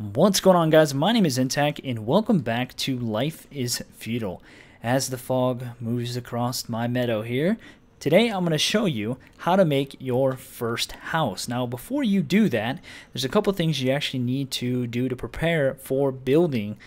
What's going on, guys? My name is Intac and welcome back to Life is Feudal. As the fog moves across my meadow here, today I'm going to show you how to make your first house. Now before you do that, there's a couple things you actually need to do to prepare for building,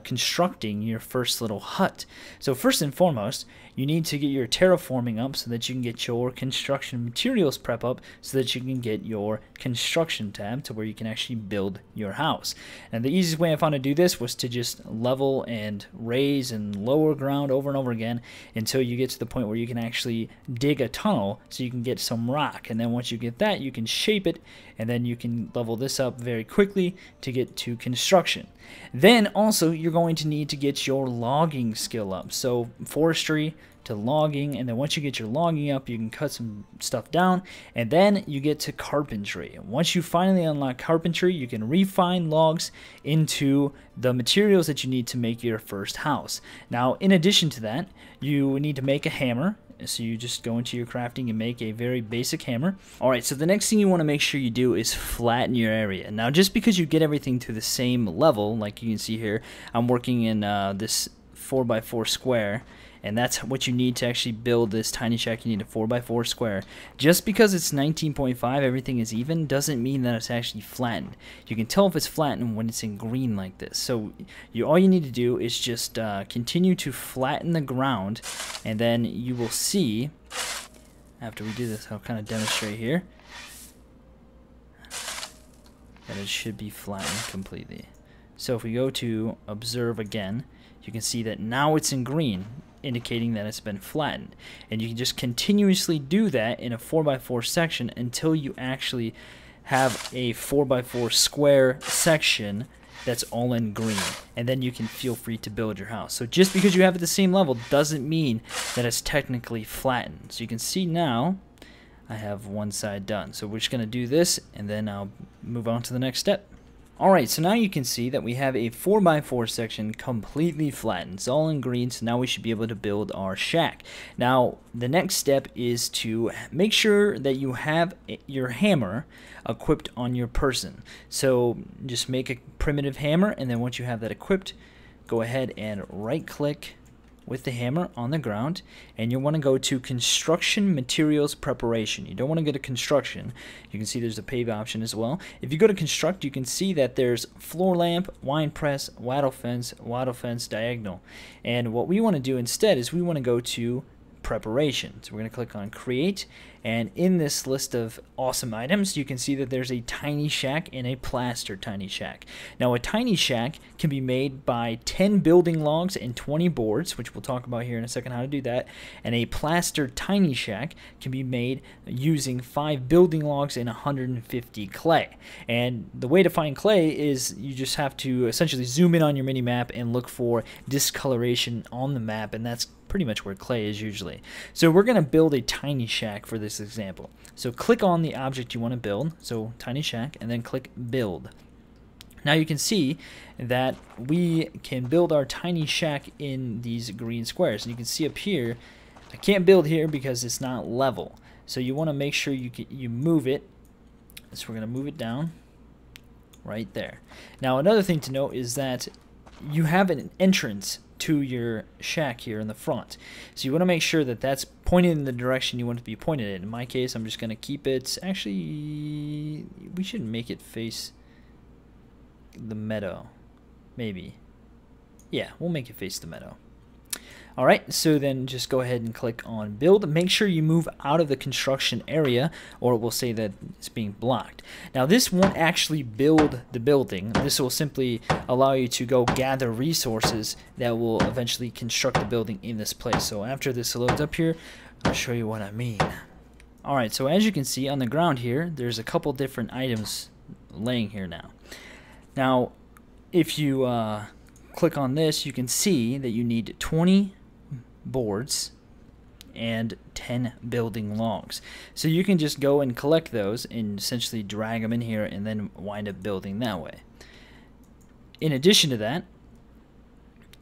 constructing your first little hut. So first and foremost, you need to get your terraforming up so that you can get your construction materials prep up so that you can get your construction tab to where you can actually build your house. And the easiest way I found to do this was to just level and raise and lower ground over and over again until you get to the point where you can actually dig a tunnel so you can get some rock. And then once you get that, you can shape it and then you can level this up very quickly to get to construction. Then also you're going to need to get your logging skill up. So forestry to logging, and then once you get your logging up, you can cut some stuff down, and then you get to carpentry. Once you finally unlock carpentry, you can refine logs into the materials that you need to make your first house. Now in addition to that, you need to make a hammer. So you just go into your crafting and make a very basic hammer. Alright, so the next thing you want to make sure you do is flatten your area. Now just because you get everything to the same level, like you can see here, I'm working in this 4x4 square, and that's what you need to actually build this tiny shack. You need a 4x4 square. Just because it's 19.5, everything is even, doesn't mean that it's actually flattened. You can tell if it's flattened when it's in green like this. So all you need to do is just continue to flatten the ground, and then you will see, after we do this, I'll kind of demonstrate here, that it should be flattened completely. So if we go to observe again, you can see that now it's in green, indicating that it's been flattened. And you can just continuously do that in a 4x4 section until you actually have a 4x4 square section that's all in green, and then you can feel free to build your house. So just because you have it the same level doesn't mean that it's technically flattened. So you can see now I have one side done. So we're just going to do this and then I'll move on to the next step. Alright, so now you can see that we have a 4x4 section completely flattened. It's all in green, so now we should be able to build our shack. Now, the next step is to make sure that you have your hammer equipped on your person. So just make a primitive hammer, and then once you have that equipped, go ahead and right-click with the hammer on the ground, and you want to go to construction materials preparation. You don't want to go to construction. You can see there's a pave option as well. If you go to construct, you can see that there's floor lamp, wine press, wattle fence, diagonal. And what we want to do instead is we want to go to preparation. So we're going to click on create, and in this list of awesome items you can see that there's a tiny shack and a plaster tiny shack. Now a tiny shack can be made by 10 building logs and 20 boards, which we'll talk about here in a second how to do that, and a plaster tiny shack can be made using 5 building logs and 150 clay. And the way to find clay is you just have to essentially zoom in on your mini map and look for discoloration on the map, and that's pretty much where clay is usually. So we're going to build a tiny shack for this example. So click on the object you want to build, so tiny shack, and then click build. Now you can see that we can build our tiny shack in these green squares, and you can see up here I can't build here because it's not level. So you want to make sure you move it. So we're going to move it down right there. Now another thing to note is that you have an entrance to your shack here in the front, so you want to make sure that that's pointed in the direction you want it to be pointed in. In my case, I'm just going to keep it, actually we should make it face the meadow, maybe. Yeah, we'll make it face the meadow. Alright, so then just go ahead and click on build. Make sure you move out of the construction area or it will say that it's being blocked. Now this won't actually build the building. This will simply allow you to go gather resources that will eventually construct the building in this place. So after this loads up here, I'll show you what I mean. Alright, so as you can see on the ground here, there's a couple different items laying here now. Now, if you click on this, you can see that you need 20 boards and 10 building logs. So you can just go and collect those and essentially drag them in here and then wind up building that way. In addition to that,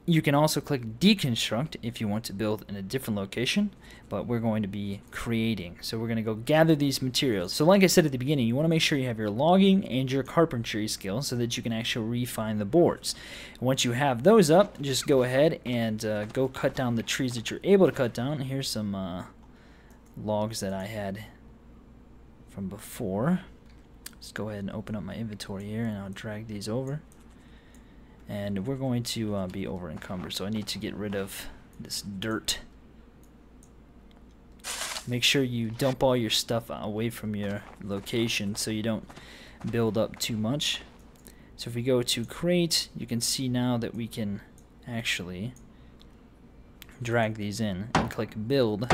You can also click deconstruct if you want to build in a different location, but we're going to be creating. So we're going to go gather these materials. So like I said at the beginning, you want to make sure you have your logging and your carpentry skills so that you can actually refine the boards. And once you have those up, just go ahead and go cut down the trees that you're able to cut down. Here's some logs that I had from before. Let's go ahead and open up my inventory here, and I'll drag these over. And we're going to be over encumbered, so I need to get rid of this dirt. Make sure you dump all your stuff away from your location so you don't build up too much. So if we go to create, you can see now that we can actually drag these in and click build.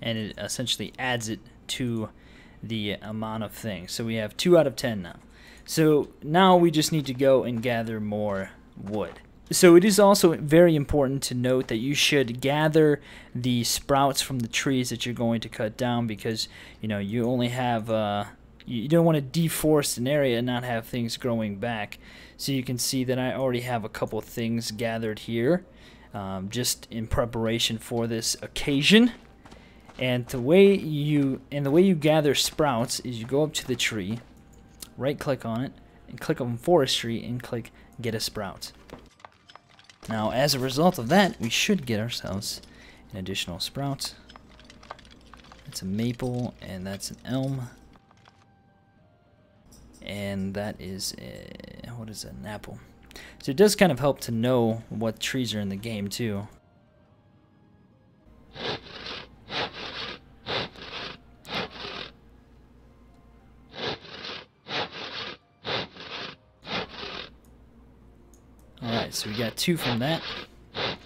And it essentially adds it to the amount of things. So we have 2 out of 10 now. So now we just need to go and gather more wood. So it is also very important to note that you should gather the sprouts from the trees that you're going to cut down, because you only have you don't want to deforest an area and not have things growing back. So you can see that I already have a couple of things gathered here, just in preparation for this occasion. And the way you gather sprouts is you go up to the tree, right click on it, and click on forestry and click get a sprout. Now as a result of that, we should get ourselves an additional sprout. That's a maple, and that's an elm, and that is what is that, an apple. So it does kind of help to know what trees are in the game too. Alright, so we got 2 from that. I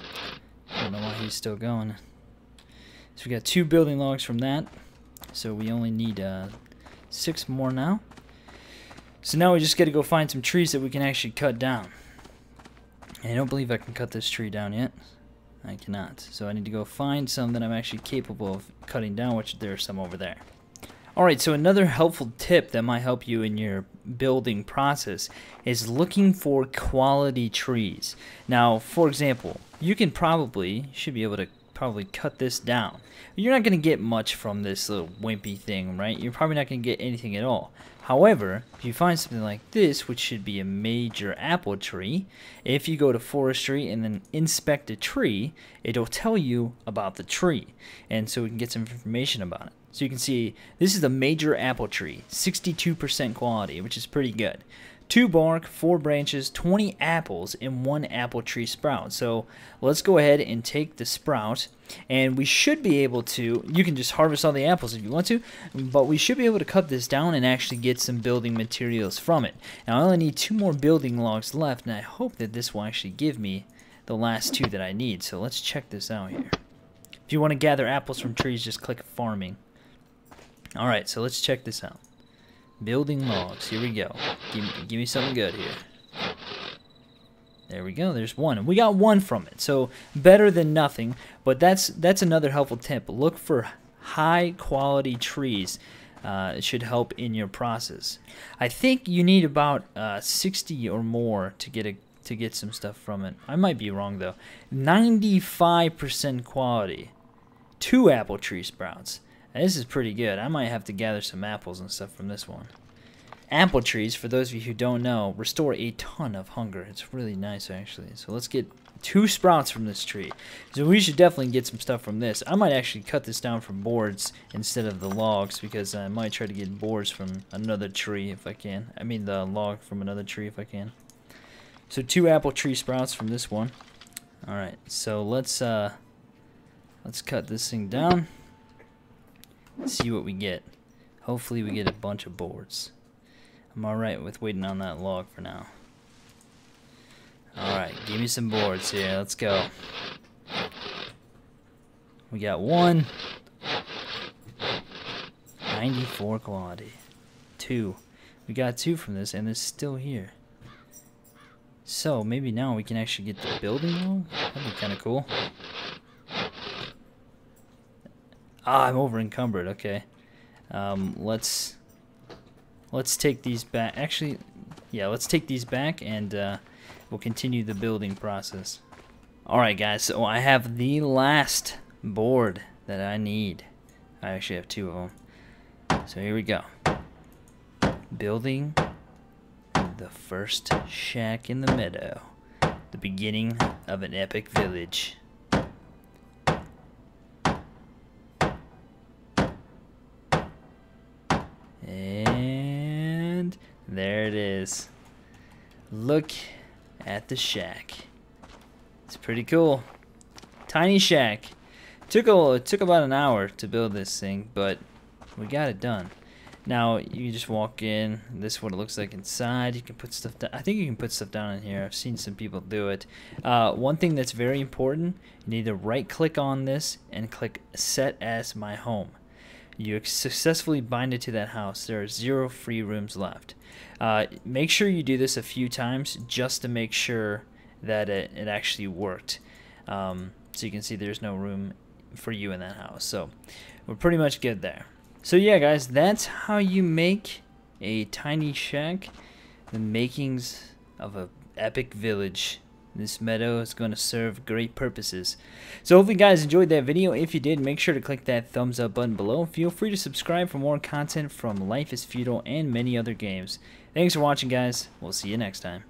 don't know why he's still going. So we got 2 building logs from that. So we only need 6 more now. So now we just got to go find some trees that we can actually cut down. And I don't believe I can cut this tree down yet. I cannot. So I need to go find some that I'm actually capable of cutting down, which there are some over there. Alright, so another helpful tip that might help you in your building process is looking for quality trees. Now, for example, you can should be able to cut this down. You're not going to get much from this little wimpy thing, right? You're probably not going to get anything at all. However, if you find something like this, which should be a major apple tree, if you go to forestry and then inspect a tree, it'll tell you about the tree. And so we can get some information about it. So you can see this is a major apple tree, 62% quality, which is pretty good. 2 bark, 4 branches, 20 apples, and 1 apple tree sprout. So let's go ahead and take the sprout, and we should be able to, you can just harvest all the apples if you want to, but we should be able to cut this down and actually get some building materials from it. Now I only need 2 more building logs left, and I hope that this will actually give me the last 2 that I need. So let's check this out here. If you want to gather apples from trees, just click farming. Alright, so let's check this out. Building logs, here we go. Give me something good here. There we go, there's 1. We got 1 from it, so better than nothing, but that's another helpful tip. Look for high quality trees. It should help in your process. I think you need about 60 or more to get some stuff from it. I might be wrong though. 95% quality. 2 apple tree sprouts. Now, this is pretty good. I might have to gather some apples and stuff from this one. Apple trees, for those of you who don't know, restore a ton of hunger. It's really nice, actually. So let's get 2 sprouts from this tree. So we should definitely get some stuff from this. I might actually cut this down from boards instead of the logs, because I might try to get boards from another tree if I can. I mean the log from another tree if I can. So 2 apple tree sprouts from this one. Alright, so let's cut this thing down. See what we get. Hopefully we get a bunch of boards. I'm alright with waiting on that log for now. Alright, give me some boards here. Let's go. We got 1. 94 quality. 2. We got 2 from this, and it's still here. So maybe now we can actually get the building going. That'd be kind of cool. Ah, I'm over encumbered. Okay. Let's take these back. Actually, yeah, let's take these back and we'll continue the building process. Alright guys, so I have the last board that I need. I actually have 2 of them. So here we go. Building the first shack in the meadow. The beginning of an epic village. And there it is. Look at the shack. It's pretty cool. Tiny shack. Took about an hour to build this thing, but we got it done. Now you just walk in. This is what it looks like inside. You can put stuff down. I think you can put stuff down in here. I've seen some people do it. One thing that's very important: you need to right-click on this and click Set as My Home. You successfully bind it to that house. There are 0 free rooms left. Make sure you do this a few times just to make sure that it actually worked. So you can see there's no room for you in that house. So we're pretty much good there. So yeah guys, that's how you make a tiny shack. The makings of an epic village. This meadow is going to serve great purposes. So hopefully you guys enjoyed that video. If you did, make sure to click that thumbs up button below. Feel free to subscribe for more content from Life is Feudal and many other games. Thanks for watching guys. We'll see you next time.